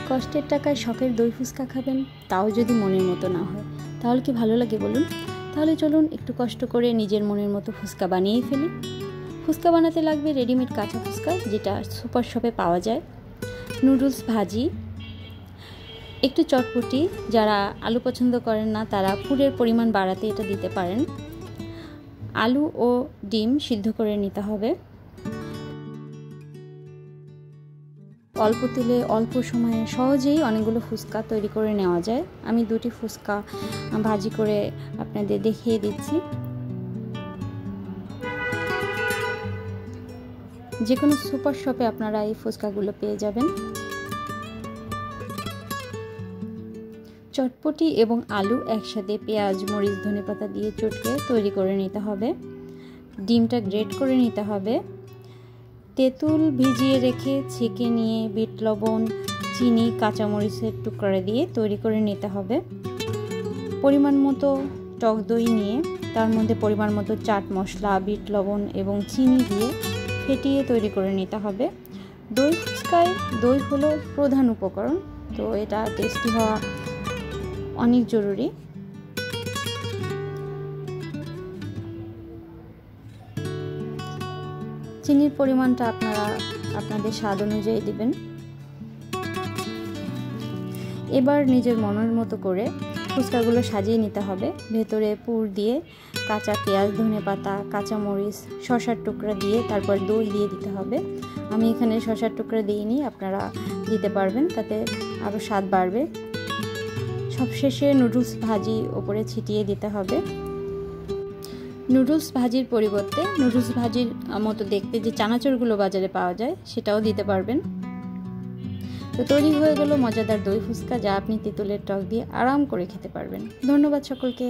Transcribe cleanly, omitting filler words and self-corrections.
কষ্টের টাকায় শখের দই ফুচকা খাবেন, তাও যদি মনের মতো না হয় তাহলে কি ভালো লাগে বলুন? তাহলে চলুন একটু কষ্ট করে নিজের মনের মতো ফুচকা বানিয়েই ফেলি। ফুচকা বানাতে লাগবে রেডিমেড কাঁচা ফুচকা, যেটা সুপার শপে পাওয়া যায়, নুডলস ভাজি, একটু চটপটি, যারা আলু পছন্দ করেন না তারা পুরের পরিমাণ বাড়াতে এটা দিতে পারেন। আলু ও ডিম সিদ্ধ করে নিতে হবে। অল্প তেলে অল্প সময়ে সহজেই অনেকগুলো ফুচকা তৈরি করে নেওয়া যায়। আমি দুটি ফুচকা ভাজি করে আপনাদের দেখিয়ে দিচ্ছি। যে কোনো সুপার শপে আপনারা এই ফুচকাগুলো পেয়ে যাবেন। চটপটি এবং আলু একসাথে পেঁয়াজ, মরিচ, ধনেপাতা দিয়ে চটকে তৈরি করে নিতে হবে। ডিমটা গ্রেট করে নিতে হবে। তেঁতুল ভিজিয়ে রেখে ছেঁকে নিয়ে বিট লবণ, চিনি, কাঁচামরিচের টুকরা দিয়ে তৈরি করে নিতে হবে। পরিমাণ মতো টক দই নিয়ে তার মধ্যে পরিমাণ মতো চাট মশলা, বিট লবণ এবং চিনি দিয়ে ফেটিয়ে তৈরি করে নিতে হবে। দই ফুচকায় দই হলো প্রধান উপকরণ, তো এটা টেস্টি হওয়া অনেক জরুরি। চিনির পরিমাণটা আপনারা আপনাদের স্বাদ অনুযায়ী দিবেন। এবার নিজের মনের মতো করে ফুচকাগুলো সাজিয়ে নিতে হবে। ভেতরে পুর দিয়ে কাঁচা পেঁয়াজ, ধনেপাতা, কাঁচামরিচ, শসার টুকরা দিয়ে তারপর দই দিয়ে দিতে হবে। আমি এখানে শসার টুকরা দিইনি, আপনারা দিতে পারবেন, তাতে আরও স্বাদ বাড়বে। সবশেষে নুডলস ভাজি ওপরে ছিটিয়ে দিতে হবে। নুডলস ভাজির পরিবর্তে নুডলস ভাজির মতো দেখতে যে চানাচুরগুলো বাজারে পাওয়া যায় সেটাও দিতে পারবেন। তো তৈরি হয়ে গেল মজাদার দই ফুচকা, যা আপনি তেঁতুলের টক দিয়ে আরাম করে খেতে পারবেন। ধন্যবাদ সকলকে।